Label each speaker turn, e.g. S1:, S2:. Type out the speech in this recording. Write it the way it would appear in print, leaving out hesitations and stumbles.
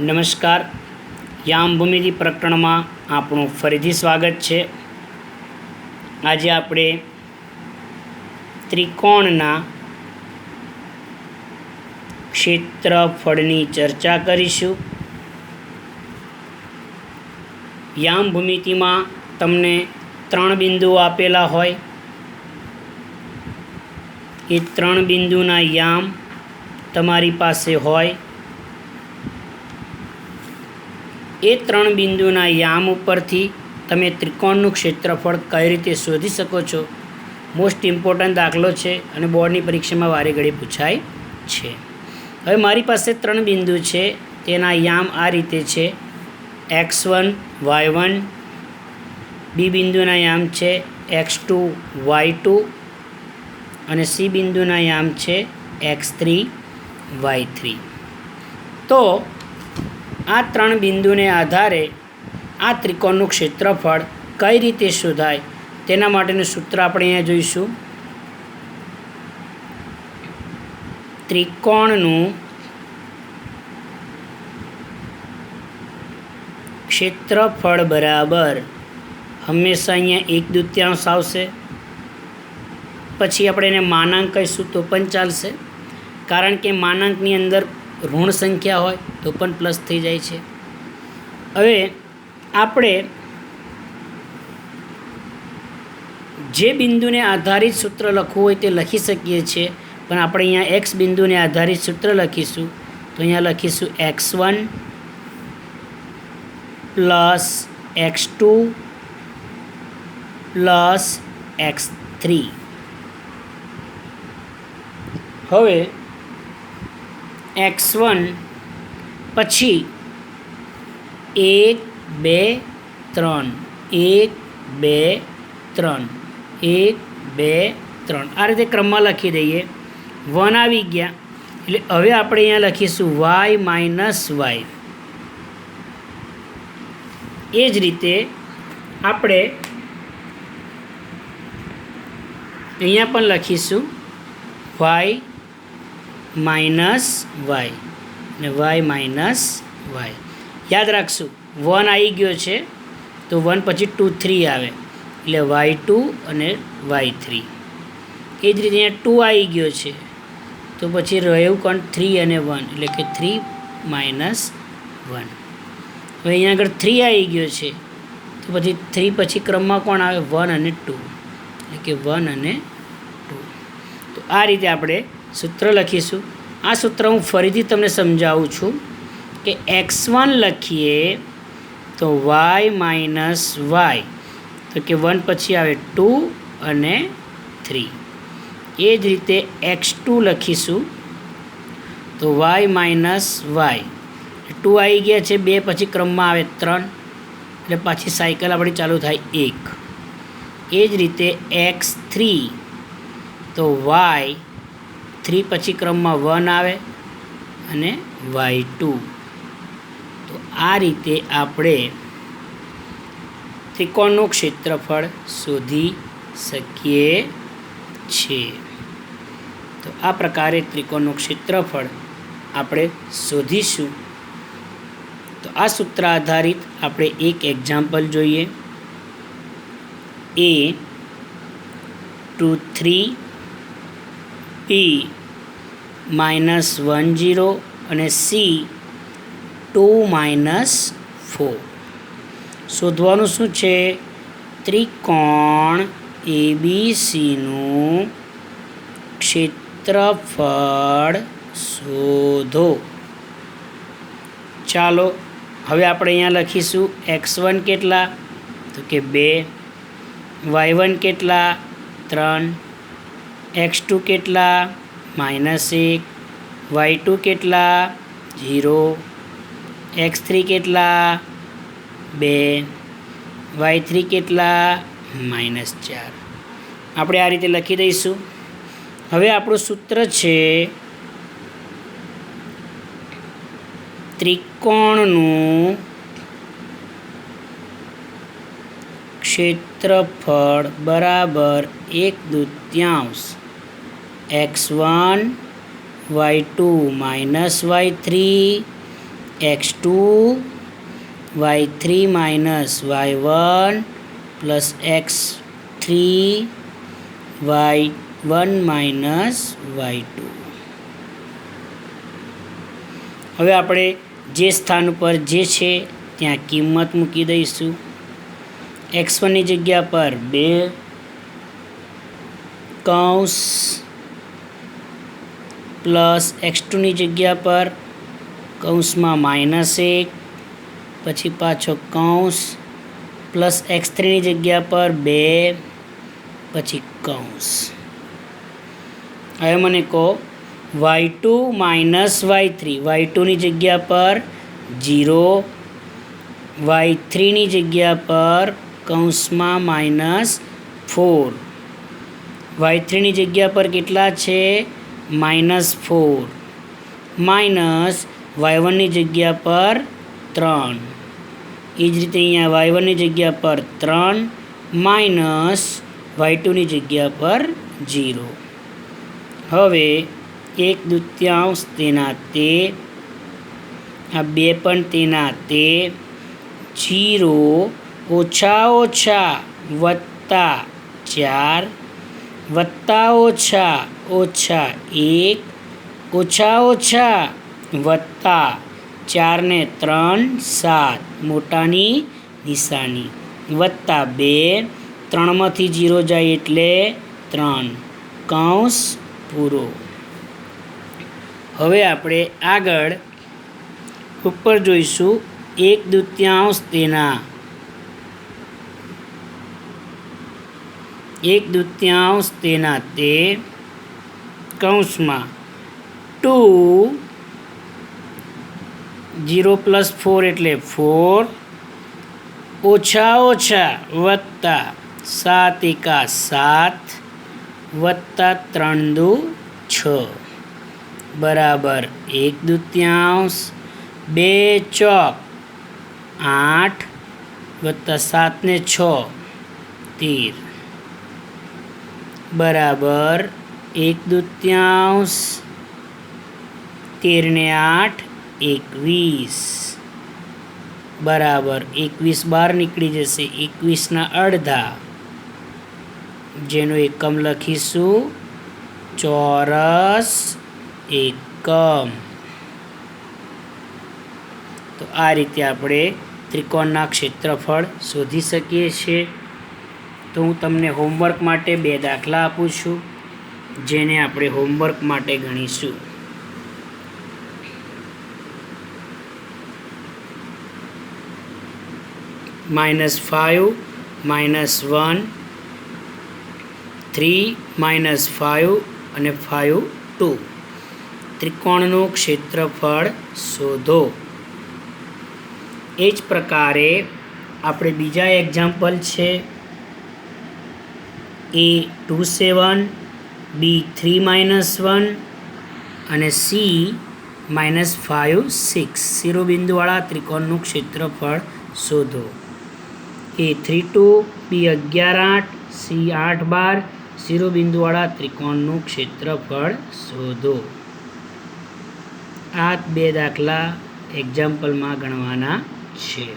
S1: નમસ્કાર. યામ ભૂમિતિ પ્રકરણમાં આપણું ફરીથી સ્વાગત છે. આજે આપણે ત્રિકોણના ક્ષેત્રફળની ચર્ચા કરીશું. યામ ભૂમિતિમાં તમને 3 બિંદુઓ આપેલા હોય. એ 3 બિંદુના યામ તમારી પાસે હોય. એ 3 બિંદુના યામ ઉપરથી તમે ત્રિકોણનું ક્ષેત્રફળ કઈ રીતે શોધી શકો છો, મોસ્ટ ઇમ્પોર્ટન્ટ દાખલો છે અને બોર્ડની પરીક્ષામાં વારે ઘડી પૂછાય છે. હવે મારી પાસે 3 બિંદુ છે, તેના યામ આ રીતે છે: x1 y1, બી બિંદુના યામ છે x2 y2 અને સી બિંદુના યામ છે x3 y3. તો આ 3 બિંદુને આધારે આ ત્રિકોણનું ક્ષેત્રફળ કઈ રીતે શોધાય તેના માટેનું સૂત્ર આપણે અહીંયા જોઈશું. ત્રિકોણનું ક્ષેત્રફળ બરાબર હંમેશા અહીંયા 1/2 આવશે. પછી આપણે એને માનાંક કહીશું તો પણ ચાલશે, કારણ કે માનાંકની અંદર ઋણ સંખ્યા હોય તો પણ પ્લસ થઈ જાય છે. હવે આપણે જે બિંદુને આધારિત સૂત્ર લખવું હોય તે લખી શકીએ છીએ, પણ આપણે અહીંયા એક્સ બિંદુને આધારિત સૂત્ર લખીશું. તો અહીંયા લખીશું x1 plus x2 plus x3. હવે x1 પછી 1 2 3 1 2 3 1 2 3 આ રીતે ક્રમમાં લખી દઈએ. 1 આવી ગયા એટલે હવે આપણે અહીંયા લખીશું y માઇનસ y. એ જ રીતે આપણે અહીંયા પણ લખીશું y માઇનસ વાય અને વાય માઇનસ વાય. યાદ રાખશું, 1 આવી ગયો છે તો 1 પછી 2 3 આવે એટલે y2 અને y3. એ જ રીતે અહીંયા 2 આવી ગયો છે તો પછી રહ્યું કોણ 3 અને 1 એટલે કે 3 માઇનસ 1. હવે અહીંયા આગળ 3 આવી ગયો છે તો પછી 3 પછી ક્રમમાં કોણ આવે 1 અને 2 એટલે કે 1 અને 2. તો આ રીતે આપણે સૂત્ર લખીશું. આ સૂત્ર હું ફરીથી તમને સમજાવું છું કે x1 લખીએ તો y માઇનસ વાય, તો કે 1 પછી આવે 2 અને 3. એ જ રીતે x2 લખીશું તો y માઇનસ વાય, 2 આવી ગયા છે, 2 પછી ક્રમમાં આવે 3 એટલે પાછી સાયકલ આપણી ચાલુ થાય 1. એ જ રીતે x3 તો y 3 પછી ક્રમમાં 1 આવે અને y2. તો આ રીતે આપણે ત્રિકોણનું ક્ષેત્રફળ શોધી શકીએ છીએ. તો આ પ્રકારે ત્રિકોણનું ક્ષેત્રફળ આપણે શોધીશું. તો આ સૂત્ર આધારિત આપણે એક એક્ઝામ્પલ જોઈએ. a 2 3 p -1 0 અને c 2 -4. શોધવાનું શું છે? ત્રિકોણ ABCનું ક્ષેત્રફળ શોધો. ચાલો હવે આપણે અહીંયા લખીશું x1 કેટલા, તો કે 2, y1 કેટલા 3, x2 કેટલા -1, y2 કેટલા 0, x3 કેટલા 2, y3 કેટલા -4. આપણે આ રીતે લખી દઈશું. હવે આપણું સૂત્ર છે ત્રિકોણનું ક્ષેત્રફળ બરાબર 1/2 x1 y2 - y3 x2 y3 minus y1 plus x3 y1 minus y2. હવે આપણે જે સ્થાન ઉપર જે છે ત્યાં કિંમત મૂકી દઈશું. x1ની જગ્યા પર 2 કૌંસ પ્લસ x2ની જગ્યા પર કૌંસમાં -1 પછી પાછો કૌંસ પ્લસ x3ની જગ્યા પર 2 પછી કૌંસ. હવે મને કહો y2 માઇનસ y3, y2ની જગ્યા પર 0, y3ની જગ્યા પર કૌંસમાં -4, y3ની જગ્યા પર કેટલા છે -4, માઇનસ y1ની જગ્યા પર 3, એ જ રીતે અહીંયા y1ની જગ્યા પર 3 માઇનસ y2ની જગ્યા પર 0. હવે 1/2 તેના તે, આ 2 પણ તેના તે, 0 ઓછા ઓછા વત્તા 4 વત્તા ઓછા ઓછા 1 ઓછા ઓછા વત્તા 4 ને 3 7 મોટાની નિશાની વત્તા 2, 3માંથી 0 જાય એટલે 3 કૌંસ પૂરો. હવે આપણે આગળ ઉપર જોઈશું 1/2 તેના 1/2 તેના તે કૌંસમાં 2 0 પ્લસ 4 એટલે 4 ઓછા ઓછા વત્તા 7 એકા 7 વત્તા 3 દુ 6 બરાબર 1/2, 2 ચોક 8 વત્તા 7 ને 6 13 બરાબર 1/2, 13 ને 8 21 બરાબર 21 બહાર નીકળી જશે 21ના અડધા, જેનો એકમ લખીશું ચોરસ એકમ. તો આ રીતે આપણે ત્રિકોણના ક્ષેત્રફળ શોધી શકીએ છીએ. તો હું તમને હોમવર્ક માટે 2 દાખલા આપું છું, જેને આપણે હોમવર્ક માટે ગણીશું. -5 -1 3 -5 અને 5 2 ત્રિકોણનું ક્ષેત્રફળ શોધો. એ જ પ્રકારે આપણે બીજા એક્ઝામ્પલ છે A 2 7, B 3 -1 અને C -5 6 શિરોબિંદુવાળા ત્રિકોણનું ક્ષેત્રફળ શોધો. A 3 2, B 11 8, C 8 12 શિરોબિંદુવાળા ત્રિકોણનું ક્ષેત્રફળ શોધો. આ 2 દાખલા એક્ઝામ્પલમાં ગણવાના છે.